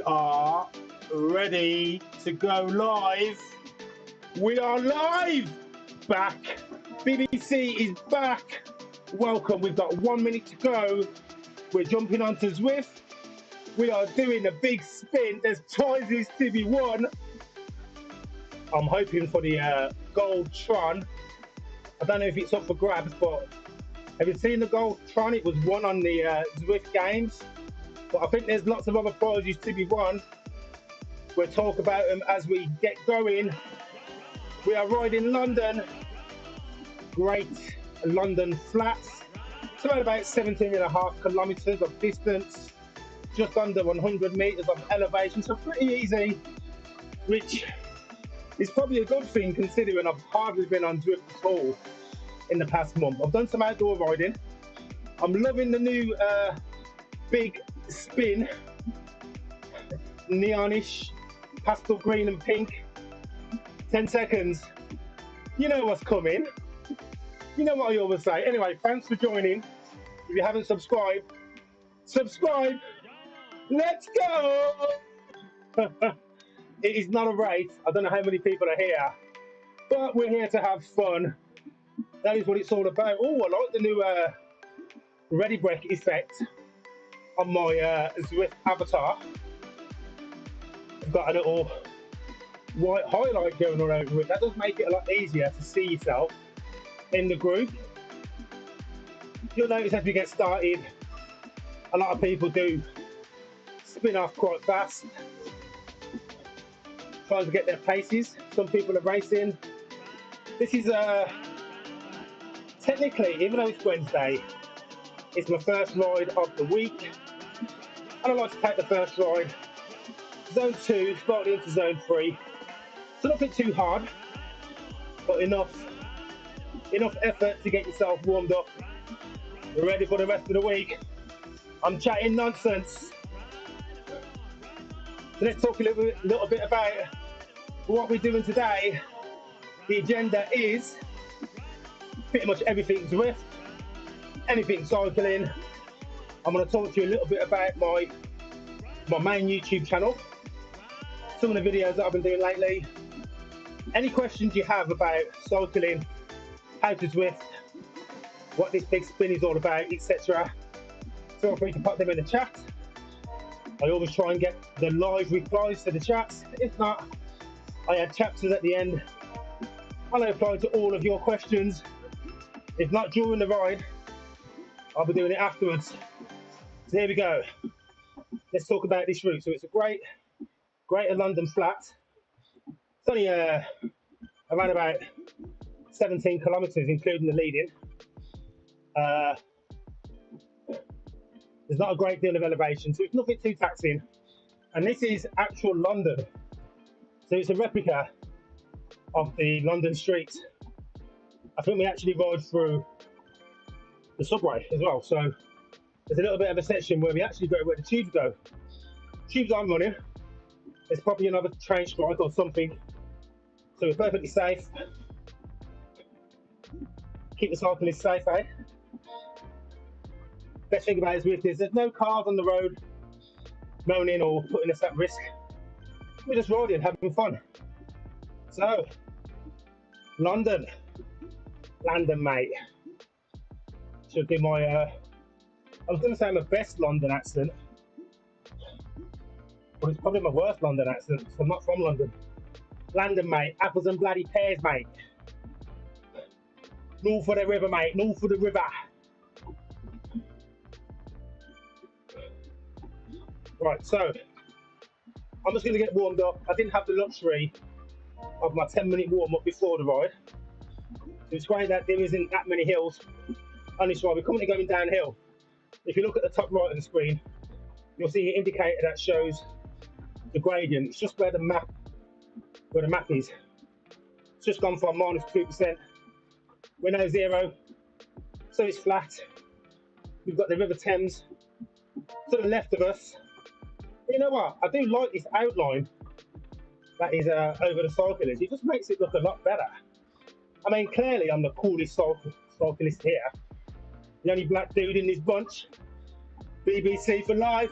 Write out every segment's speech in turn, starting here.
are ready to go live. We are live! Back. BBC is back. Welcome. We've got 1 minute to go. We're jumping onto Zwift. We are doing a big spin. There's prizes to be won. I'm hoping for the gold Tron. I don't know if it's up for grabs, but have you seen the gold Tron? It was won on the Zwift games. But I think there's lots of other prizes to be won. We'll talk about them as we get going. We are riding London. Great London flats. It's around about 17.5 kilometres of distance. Just under 100 metres of elevation. So pretty easy, which is probably a good thing considering I've hardly been on Zwift at all in the past month. I've done some outdoor riding. I'm loving the new big spin, neonish, pastel green and pink. 10 seconds. You know what's coming. You know what I always say. Anyway, thanks for joining. If you haven't subscribed, subscribe. Let's go. It is not a race. I don't know how many people are here, but we're here to have fun. That is what it's all about. Oh, I like the new ready break effect on my Zwift avatar. I've got a little white highlight going on over it. That does make it a lot easier to see yourself in the group. You'll notice as we get started, a lot of people do spin off quite fast, trying to get their paces. Some people are racing. This is technically, even though it's Wednesday, it's my first ride of the week, and I like to take the first ride. Zone 2, slightly into Zone 3. So nothing too hard, but enough effort to get yourself warmed up. We're ready for the rest of the week. I'm chatting nonsense. So let's talk a little bit about what we're doing today. The agenda is pretty much everything Zwift, anything cycling. I'm going to talk to you a little bit about my main YouTube channel, some of the videos that I've been doing lately. Any questions you have about cycling, how to Zwift, what this big spin is all about, etc., feel free to put them in the chat. I always try and get the live replies to the chats. If not, I add chapters at the end and I reply to all of your questions. If not during the ride, I'll be doing it afterwards. So here we go. Let's talk about this route. So it's a greater London flat. It's only around about 17 kilometres, including the lead-in. There's not a great deal of elevation, so it's nothing too taxing. And this is actual London. So it's a replica of the London streets. I think we actually ride through the subway as well. So there's a little bit of a section where we actually go where the tubes go. Tubes aren't running. There's probably another train strike or something. So we're perfectly safe. Keep the cyclists safe, eh? Best thing about Zwift is there's no cars on the road moaning or putting us at risk. We're just riding, having fun. So, London, mate. Should do my, I was going to say my best London accent, but it's probably my worst London accent, because I'm not from London. London, mate, apples and bloody pears, mate. North for the river, mate, north for the river. Right, so I'm just going to get warmed up. I didn't have the luxury of my 10-minute warm-up before the ride. So it's great that there isn't that many hills on this ride. We're currently going downhill. If you look at the top right of the screen, you'll see an indicator that shows the gradient. It's just where the map is. It's just gone from -2%. We're now 0, so it's flat. We've got the River Thames to the left of us. You know what? I do like this outline that is over the cyclist. It just makes it look a lot better. I mean, clearly I'm the coolest cyclist here. The only black dude in this bunch. BBC for life.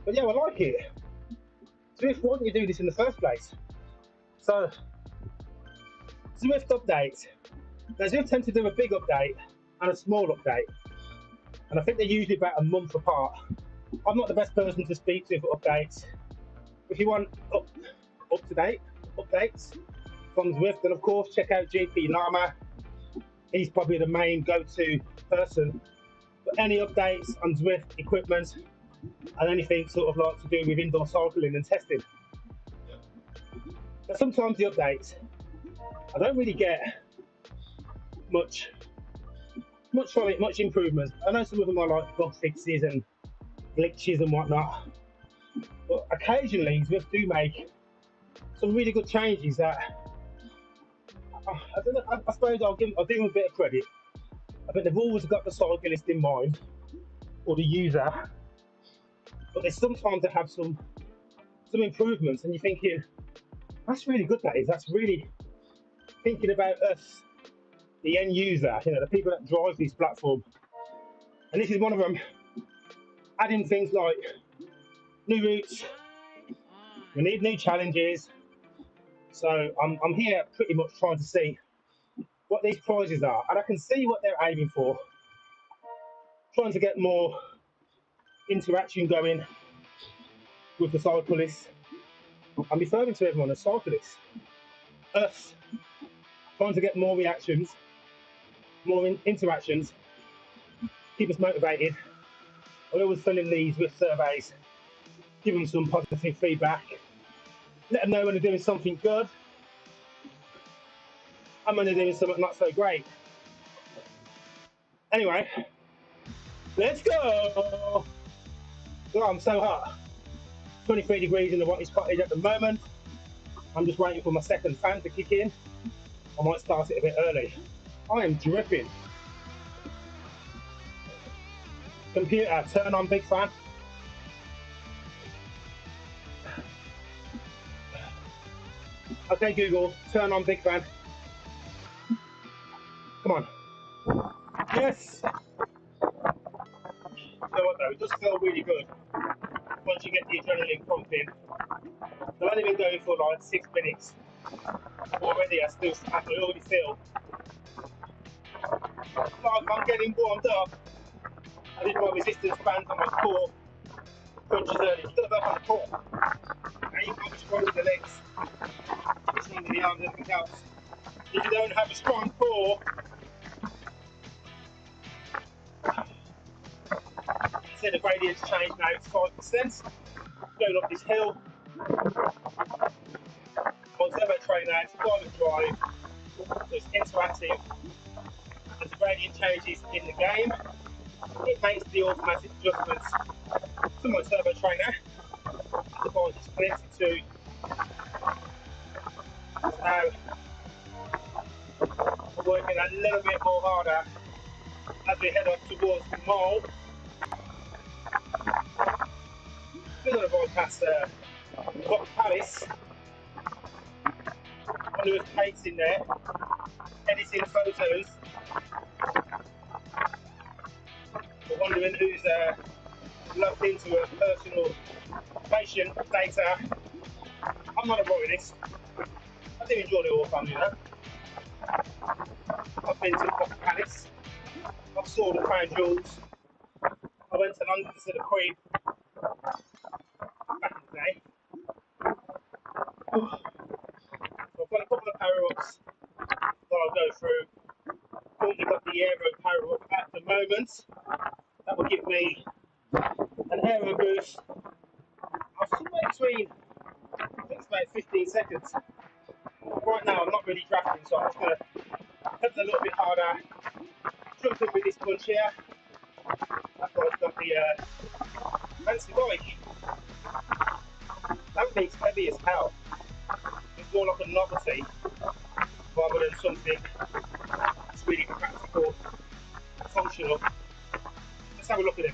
But yeah, I like it. Zwift, why didn't you do this in the first place? So, Zwift updates. Now, Zwift tend to do a big update and a small update, and I think they're usually about a month apart. I'm not the best person to speak to for updates. If you want up-to-date updates from Zwift, then of course check out GP Lama. He's probably the main go-to person for any updates on Zwift equipment and anything sort of like to do with indoor cycling and testing. But sometimes the updates, I don't really get much from it, much improvement. I know some of them are like bug fixes and glitches and whatnot, but occasionally Zwift do make some really good changes that I don't know. I suppose I'll give them a bit of credit. I think they've always got the cyclist in mind or the user, but they sometimes they have some improvements, and you're thinking that's really good. That's really thinking about us, the end user, the people that drive this platform. And this is one of them. Adding things like new routes, we need new challenges. So I'm here pretty much trying to see what these prizes are, and I can see what they're aiming for. Trying to get more interaction going with the cyclists. I'm referring to everyone as cyclists. Us trying to get more reactions, more interactions, keep us motivated. I always fill in these with surveys, give them some positive feedback, let them know when they're doing something good and when they're doing something not so great. Anyway, let's go! Oh, I'm so hot. 23 degrees in the Watties cottage at the moment. I'm just waiting for my second fan to kick in. I might start it a bit early. I am dripping. Computer, turn on big fan. Okay, Google, turn on big fan. Come on. Yes! You know what though, it does feel really good once you get the adrenaline pumping. I've only been going for like 6 minutes. Already I already feel like I'm getting warmed up. I did my resistance bands on my core crunches earlier. You've got to work on the core. Now you can't be strong with the legs. You're strong with the arms and everything else. If you don't have a strong core, see the gradient's changed now, it's 5%. Going up this hill. On turbo trainer, it's private drive, so it's interactive. As the gradient changes in the game, it makes the automatic adjustments to my turbo trainer. The device is connected to. Now, I'm working a little bit more harder as we head up towards the mall. We're going to bypass Palace. I wonder if Kate's in there, editing photos. We're wondering who's logged into her personal patient data. I'm not a royalist. I do enjoy the all family though. I've been to Palace. I saw the Crown Jewels. I went to London to see the Queen back in the day. So I've got a couple of power-ups that I'll go through. Currently got the aero power-up at the moment. That will give me an aero boost of somewhere between, I think it's about 15 seconds. Right now I'm not really drafting, so I'm just going to hit a little bit harder. Jump in with this punch here. That guy's got the fancy bike. That thing's heavy as hell. It's more like a novelty rather than something that's really practical, functional. Let's have a look at it.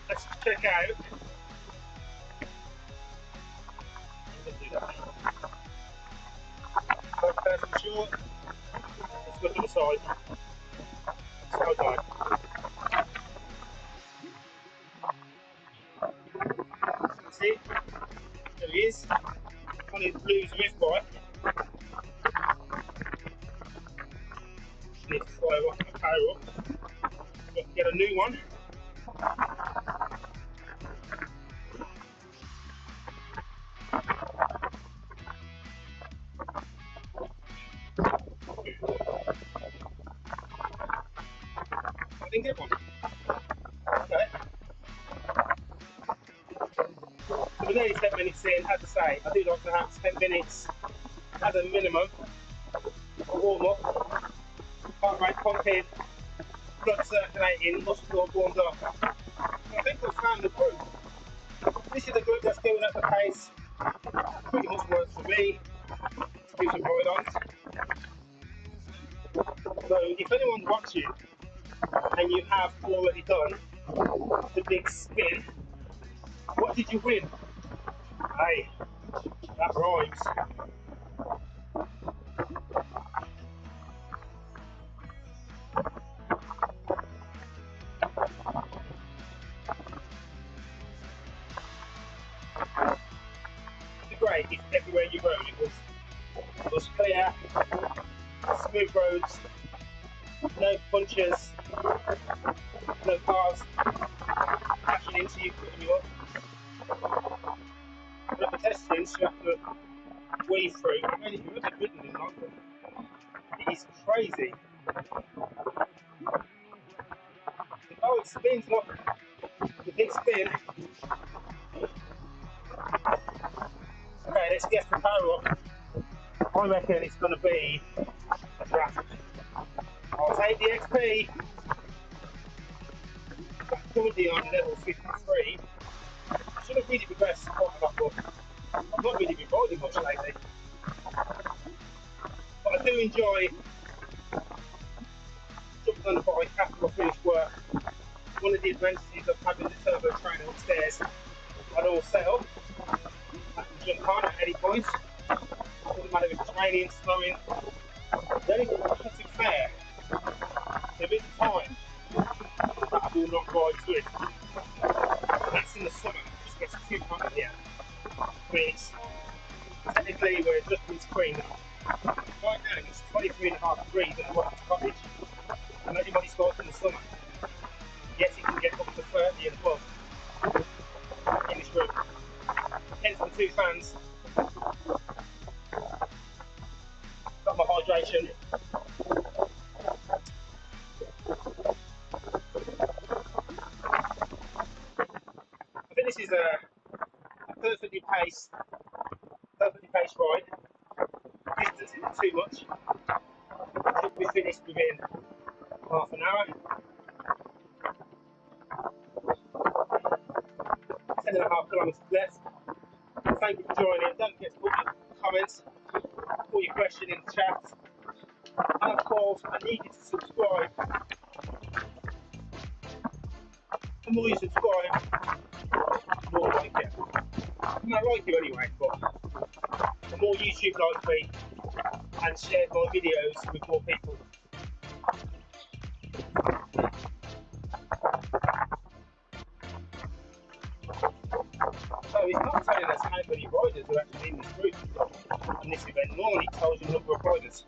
Let's check out. Let's do that. First person short. Let's look at the side. Side line. see? There he is. On his blue Zwift bike. Need to fly off my power up. So I can get a new one. I didn't get one. Okay. So we're nearly 10 minutes in. As I say, I do like to have 10 minutes as a minimum. A warm up. Heart rate pumping. Blood circulating. Muscles all warmed up. I think we've found the group. This is a group that's going at the pace. Pretty much works for me. Do some ride-ons. So if anyone's watching and you have already done the big spin, what did you win? Hey, that rhymes. It'd be great if everywhere you rode it was clear, smooth roads, no punches, no cars crashing into you, putting you up. But for pedestrians, you have to weave through. I mean, if you've ever ridden in London, it is crazy. Oh, it spins, look. The big spin. Okay, let's get the power up. I reckon it's going to be a draft. I'll take the XP. I'm currently on level 53. I should have really progressed quite a lot, but I've not really been riding much lately. But I do enjoy jumping on the bike after I finish work. One of the advantages of having the turbo trainer upstairs and all set up, I can jump on at any point. Doesn't matter if it's raining, snowing. The only thing that's fair, there is a time that I will not ride Zwift. And that's in the summer. It just gets too hot in here. I mean, technically we're just in spring. Right now it's 23.5 degrees at the Rockets Cottage. And only when it starts in the summer. Yes, it can get up to 30 and above in this room. Hence the two fans. Got my hydration. I think this is a perfectly paced ride. Distance isn't too much. Should be finished within half an hour. 10.5 kilometres left. Thank you for joining. Don't forget to put your comments, put your question in the chat. And of course, I need you to subscribe. The more you subscribe, the more I like you. I mean, I like you anyway, but the more YouTube likes me and shares my videos with more people. So it's not telling us how many riders are actually in this group and this event. Normally it tells you the number of riders.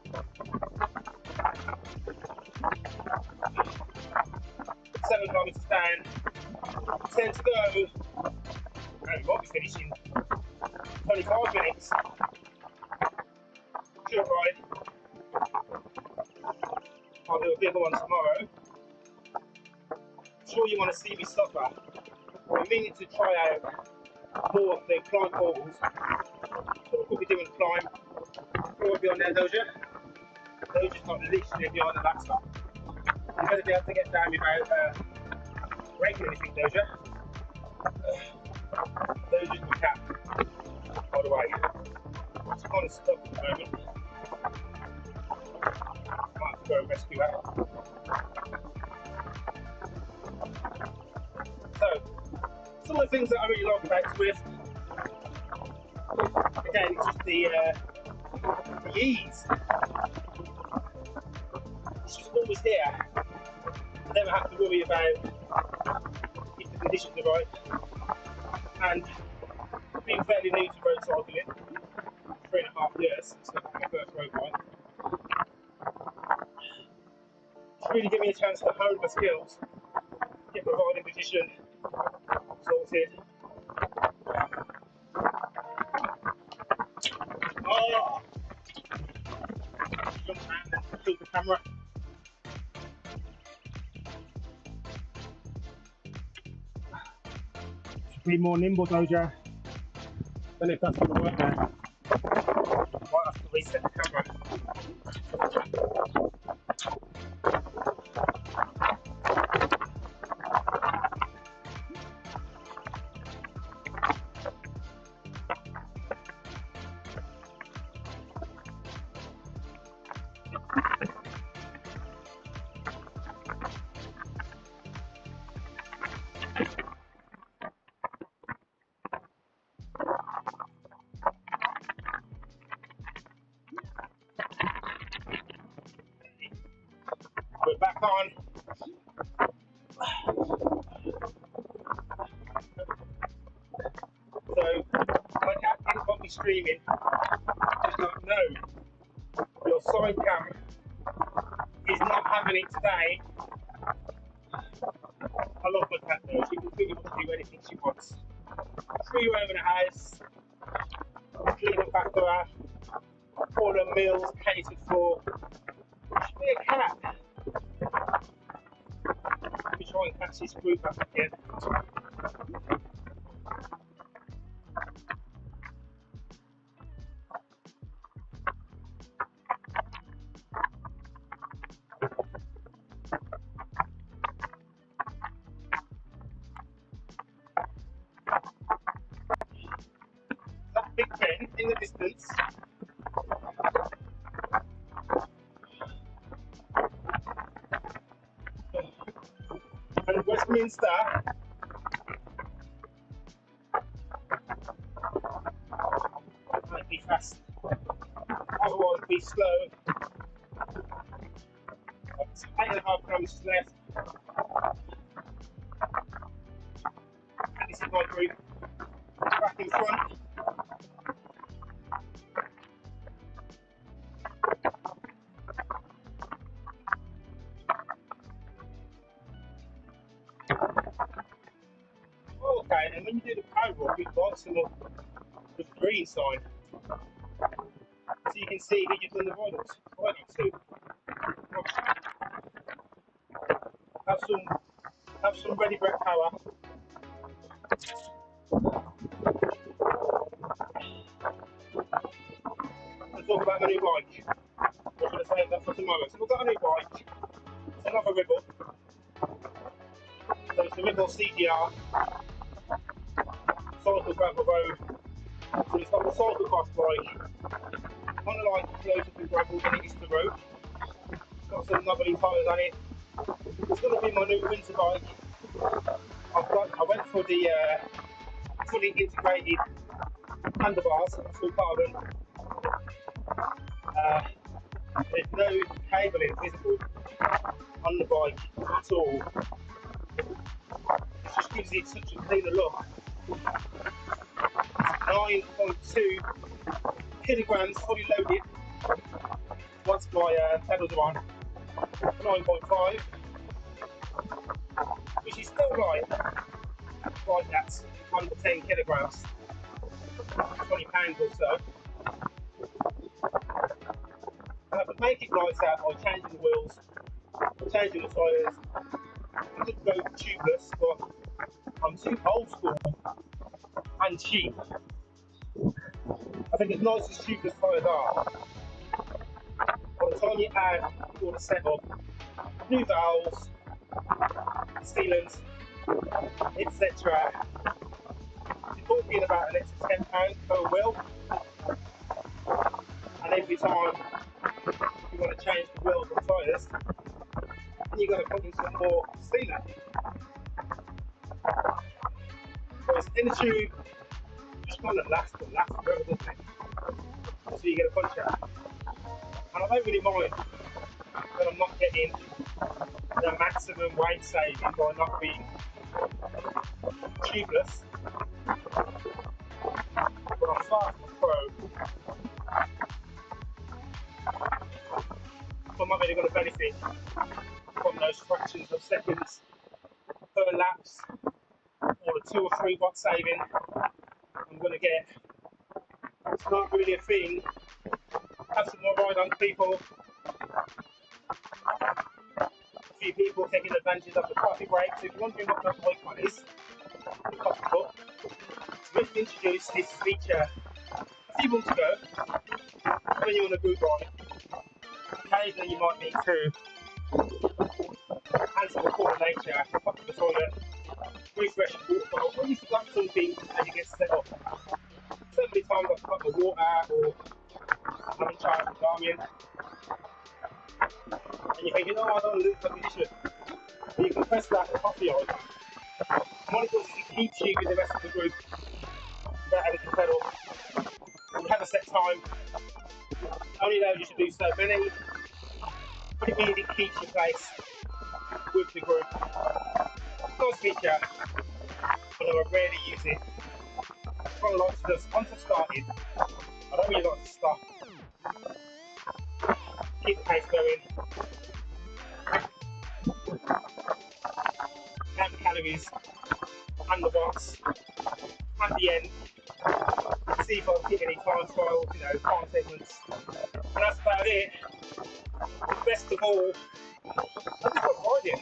7 kilometres down, 10 to go. And we might be finishing 25 minutes. Short ride. I'll do a bigger one tomorrow. I'm sure you want to see me suffer. I'm meaning to try out more of the climb portals. So we'll be doing climb. Right behind there, Doja. Doja's not literally behind the laptop. You're going to be able to get down without breaking anything, Doja. Doja's my cat, by the way. It's kind of stuck at the moment. Might have to go rescue her. So, some of the things that I really like about Zwift, again, it's just the ease. It's just always here. I never have to worry about if the conditions are right. And I've been fairly new to road cycling, 3.5 years since my first road bike. It's really given me a chance to hone my skills, get my riding position sorted. Oh! Jump around and kill the camera. Be more nimble, Doja. Then if that's going to work now, I might have to reset the camera. We're back on. So, my cat didn't want me streaming. Just like, no, your side cam is not having it today. I love my cat though, she can pretty much do anything she wants. Free roam in the house, clean up after her, all her meals catered for. She'll be a cat. Let me try and catch this group up again. That big Ben in the distance. And Westminster. Might be fast, otherwise be slow. 8.5 grams left. And this is my group back in front. Okay, and when you do the power walk, it lights them up with the green sign. So you can see that you've done the right on two. Have some ready breath power. Let's talk about the new bike. What should I say that for tomorrow? So we've got a new bike. It's another Ribble. So it's the Ribble CDR. Cycle gravel road. So it's got the cycle cross bike. Unlike loads of gravel than it is the road. It's got some knobbly tyres on it. It's going to be my new winter bike. I went for the fully integrated handlebars, full carbon. There's no cabling visible on the bike at all. It just gives it such a cleaner look. 9.2 kilograms fully loaded once my pedals are on. 9.5, which is still like that's under 10 kilograms, 20 pounds or so. And I could make it lighter by changing the wheels, changing the tyres. I could go tubeless, but I'm too old school and cheap. I think as nice as tubeless tyres are, by the time you add all the setup, new valves, sealants, etc., you're talking about an extra £10 per wheel. And every time you want to change the wheels or tyres, you're going to put in some more sealant. Whereas in the tube, just kind of lasts forever, doesn't it? So you get a punch out. And I don't really mind that I'm not getting the maximum weight saving by not being tubeless. benefit from those fractions of seconds per laps, or the 2 or 3 watt saving I'm going to get. It's not really a thing. Have some more ride on people. A few people taking advantage of the coffee breaks. If you're wondering what that white one is, the coffee cup, Zwift introduced this feature a few months ago. When you're on a group ride, occasionally you might need to answer the call of nature, pop to the toilet, refresh your water bottle, or you forgot something as you get set up. So many times I've got the water or I haven't charged the Garmin, and you're thinking, oh, I don't lose condition. But you can press that coffee icon. And what it does is it keeps you with the rest of the group without having to pedal. You have a set time, only allows you to do so many, but it means it keeps your place with the group. Nice feature, although I rarely use it. I like to just, once I've started, I don't really like to stop. Keep the pace going. Count the calories and the watts at the end. See if I hit any time trials, time segments. And that's about it. But best of all, I just got riding.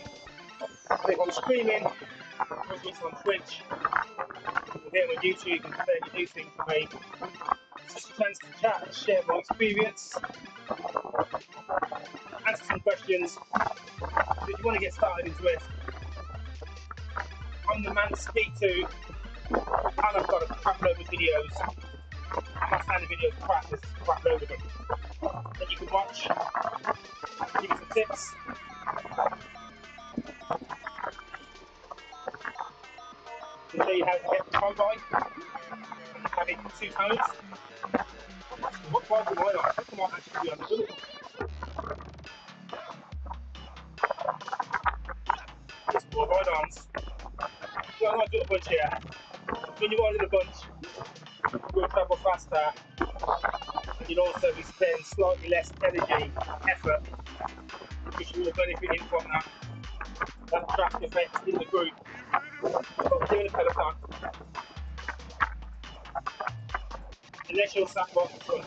If I'm streaming, whether it's on Twitch or here on YouTube, and fairly new thing for me. It's just a chance to chat and share my experience, answer some questions. If you want to get started into it, I'm the man to speak to, and I've got a crap load of videos. I'm not saying the videos crap, there's a crap load of them that you can watch, give you some tips. To show you how to get the time bike and have it 2 tones. What bike am I on? I think I might actually be on the little one. It's more ride-ons. Well, I might do a bunch here. When you ride in a bunch, you'll travel faster, and you'll also spend slightly less energy, effort, which you will benefit from that track effect in the group. But doing a peloton, unless you're sat right in front,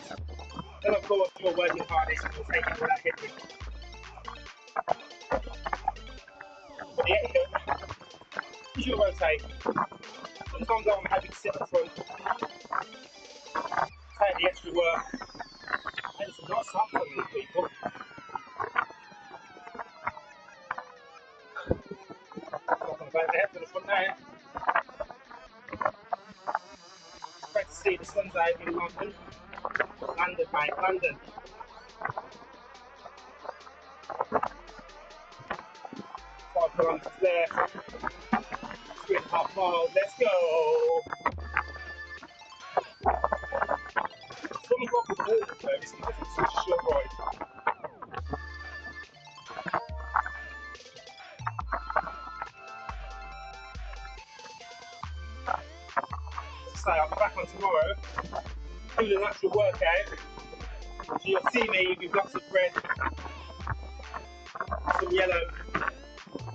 then of course you're working hardest and you're taking all that hit. But the etiquette is you'll rotate. Sometimes I'm happy to sit up front, take the extra work, and it's a nice up for these people. Talking about the head to the front there. It's great to see the sun's out in London. London, mate, London. 5 kilometres there. 3.5 miles, let's go! Some of what we're doing though is because it's such a short ride. As I say, I'll be back on tomorrow, doing an actual workout. So you'll see me with lots of red, some yellow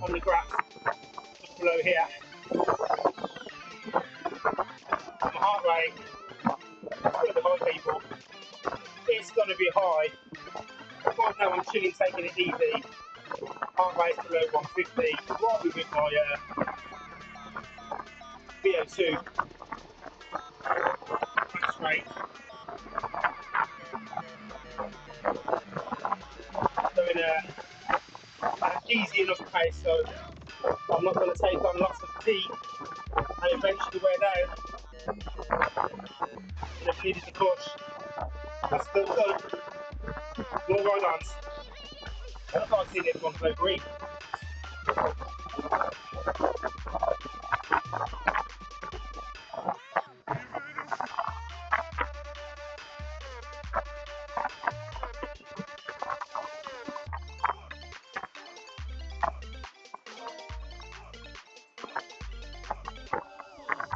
on the graph just below here. My heart rate, it's going to be high, people. It's going to be high. Right now I'm chilling, taking it easy. Heart rate's below 150, right with my VO2 max rate. So in an easy enough pace, so I'm not going to take on lots of fatigue and eventually wear down. And if needed to push, that's still good. More ride-ons. I don't like seeing everyone go green.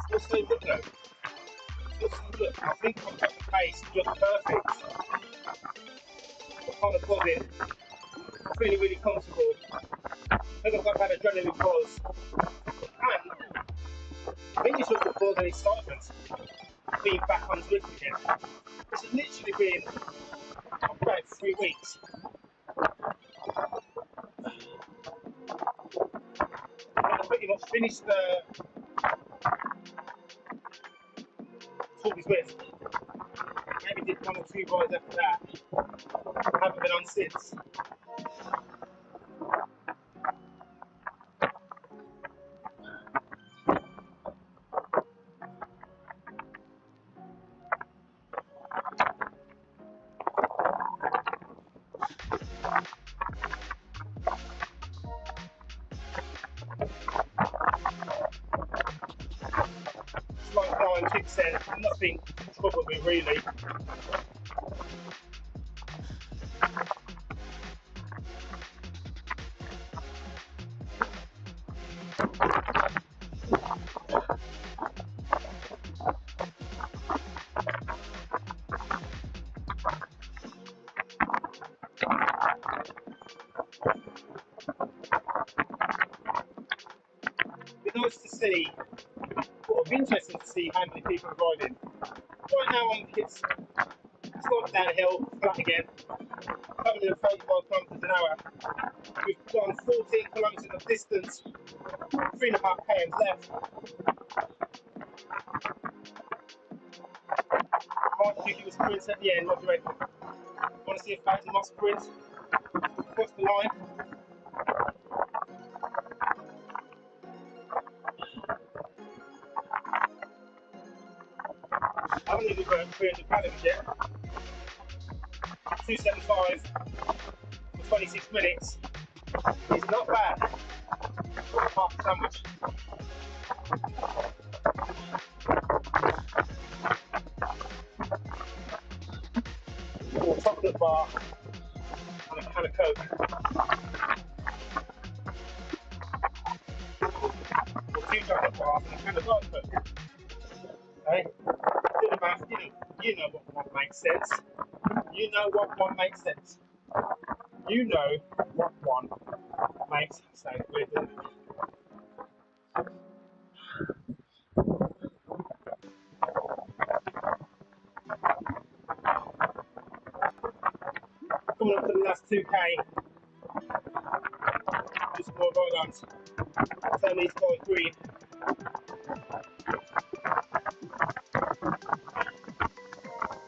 Still so good though. Still so good. I think I've got the pace just perfect. I'm kind of buzzing. feeling really comfortable. I think I've got that adrenaline buzz. And I think it's just the buzz and excitement being back on Zwift again. It's literally been about 3 weeks. I pretty much finished the Talking Zwift. Maybe did 1 or 2 rides after that. I haven't been on since. Slight climb, 2%, nothing troubled me really. It's nice to see, well, it'll be interesting to see how many people are riding. Right now it's not downhill, flat again, 135 kilometres an hour. We've done 14 kilometres of distance, 3.5 km left. I might give you a sprint at the end, what do you reckon? Want to see a 1,000-mile sprint across the line? I haven't even got 300 calories yet. 275 for 26 minutes is not bad. Half a sandwich. Or a chocolate bar and a can of Coke. Or 2 chocolate bars and a can of Diet Coke. Okay? Do the math, you know what one makes sense. You know what one makes sense. You know what one makes sense. Weird, isn't it? Coming up to the last 2k, just more ride-ons. Turn these guys green.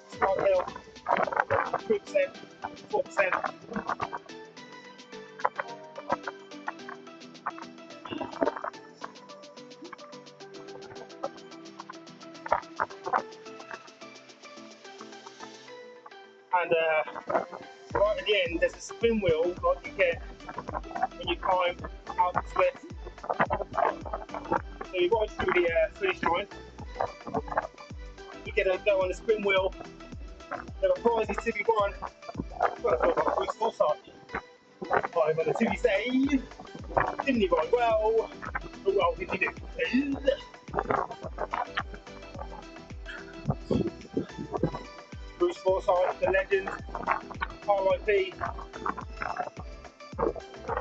Start hill, 3%, 4%. And right at the end, there's a spin wheel like you get when you climb out the Zwift. So you ride through the finish line. You get to go on the spin wheel. There are prizes to be won. Well, I thought Bruce Forsyth. I'm on the to be saved. Didn't he ride well? But well, did he do? Bruce Forsyth, the legend, RIP,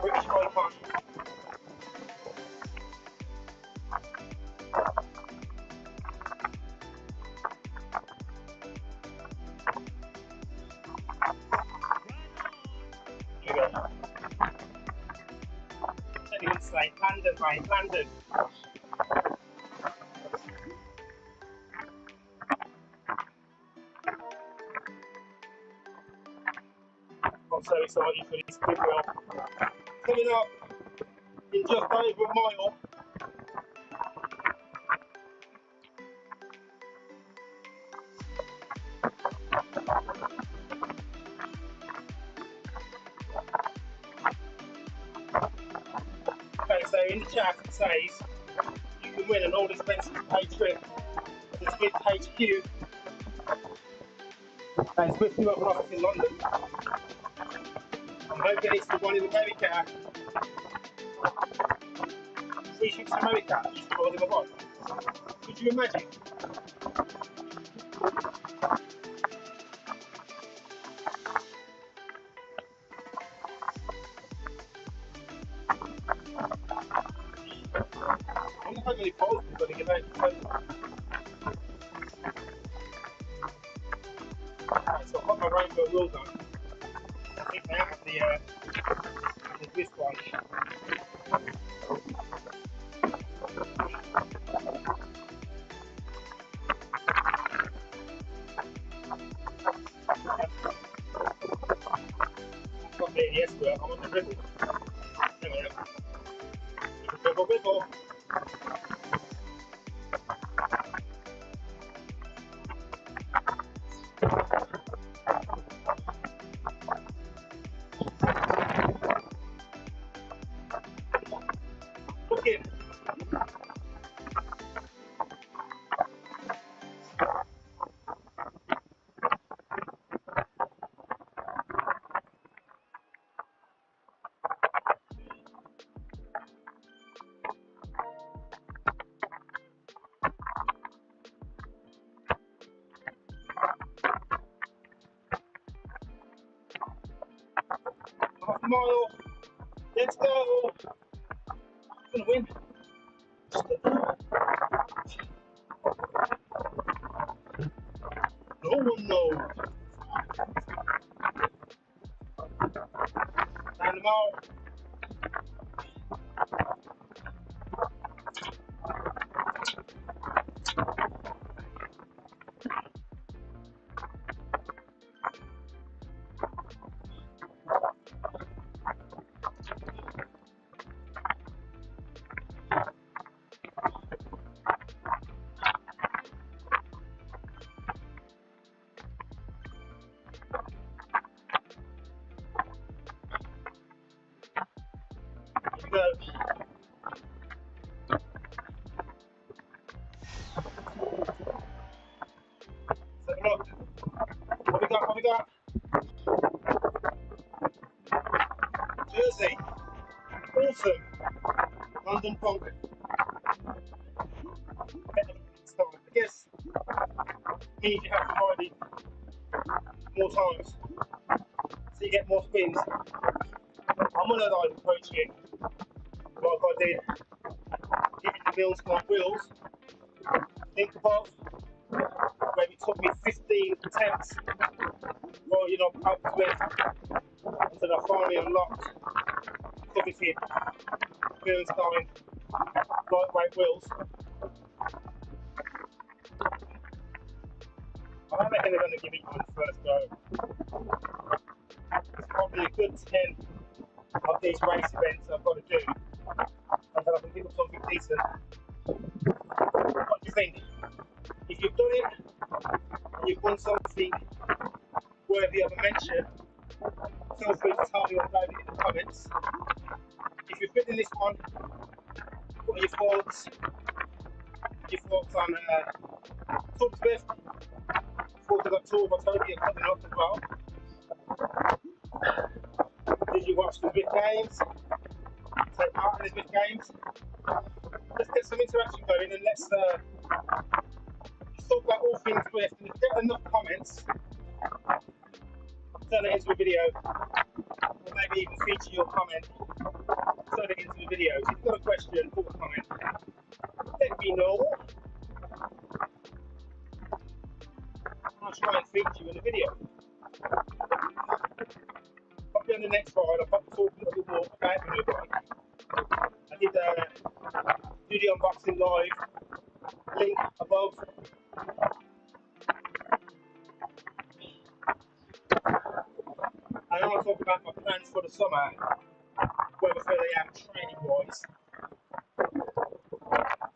British icon. Here we go. Anyone say London, mate, London. I'm so excited for this spin wheel. Coming up in just over a mile. Okay, so in the chat it says you can win an all expenses paid trip to Zwift HQ. And Zwift new office in London. I'm hoping it's the one in America. Free trips to America, just for them above. Could you imagine? got my rainbow wheels on. I think they have the Zwift bike. Not the ADS work, I'm on the ribble. There we go. Wibble, wibble. Looking. Half a mile. Let's go. I'm gonna win. No one knows. Down the mile. Here we go. Let's have a look. What we got? What we got? Jersey. Awesome. London Flay. I guess means you have to ride it more times, so you get more spins. I'm one of those approaching it like I did getting the wheels like wheels. Think above, maybe it took me 15 attempts while you're not up to it until I finally unlocked coveted Bernstein lightweight wheels. I reckon they're going to give it on the first go. It's probably a good 10 of these race events I've got to do until I can pick up something decent. What do you think? If you've done it and you've won something worthy of a mention, feel free to tell me or upload it in the comments. If you've been in this one, what are your thoughts? Your thoughts on Tour Zwift? Thought I got Tour Utopia coming up as well. Did you watch the Zwift games? Take part in the Zwift games? Let's get some interaction going and let's talk about all things Zwift. And if you get enough comments, turn it into a video, or maybe even feature your comment, turn it into a video. If you've got a question, put a comment. Let me know. I'll try and feature you in a video. Probably on the next ride, I'll probably talk a little bit more about the new bike. I did do the unboxing live, link above. I want to talk about my plans for the summer, where I feel I am training wise.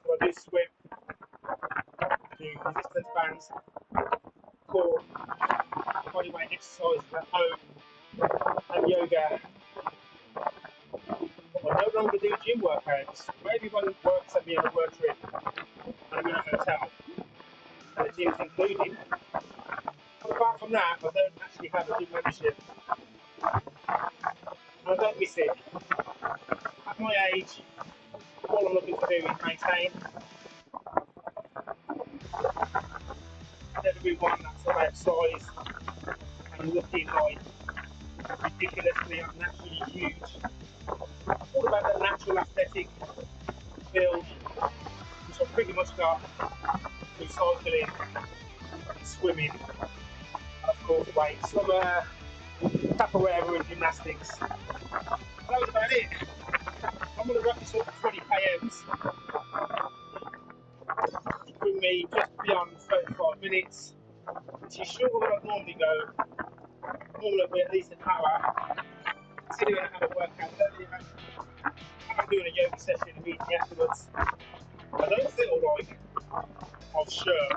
So I do swim, do resistance bands, core, bodyweight exercises at home, and yoga. But I no longer do gym workouts. Maybe when work sent me on a work trip and I'm in a hotel, and the gym's included. But apart from that, I don't actually have a gym membership. And I don't miss it. At my age, all I'm looking to do is maintain. Never be one that's about size and looking like ridiculously unnaturally huge. All about the natural athletic build, which I've pretty much got through cycling, swimming, and of course weights, some capoeira and gymnastics. That was about it. I'm going to wrap this up for 20 kms. Bring me just beyond 35 minutes, which is shorter than I'd normally go. Normally it'll be at least an hour. Considering I had a workout earlier, I'm doing a yoga session immediately afterwards. I don't feel like I've sure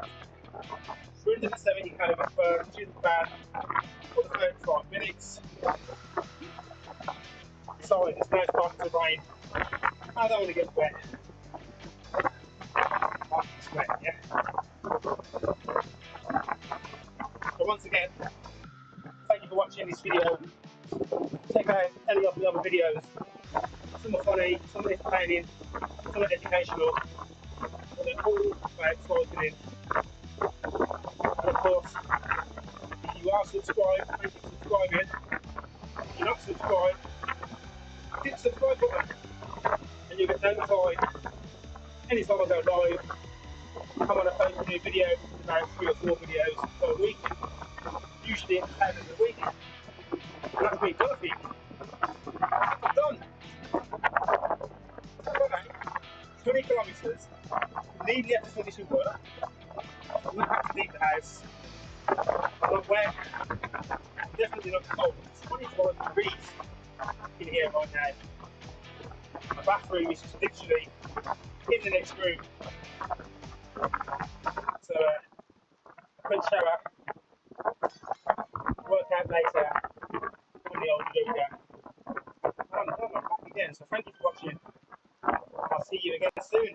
370 calories burned, which isn't bad for the 35 minutes. Sorry, it's now starting to rain. I don't want to get wet. I can sweat, yeah. So once again, thank you for watching this video. Check out any of the other videos. Some are funny, some are entertaining, some are educational, but they're all about cycling. And of course, if you are subscribed, thank you for subscribing. If you're not subscribed, hit the subscribe button and you'll get notified anytime I go live. I'm going to post a new video, about 3 or 4 videos per week, usually entertainment of the week. And that's me done, I think. I'm done. Okay. 20 kilometres, nearly have to finish with work. I'm not have to leave the house. I'm not wet. I'm definitely not cold. It's 25 degrees in here right now. My bathroom is just literally in the next room. So, quick shower, work out later on the old yoga. And I'm back again. So, thank you for watching. I'll see you again soon.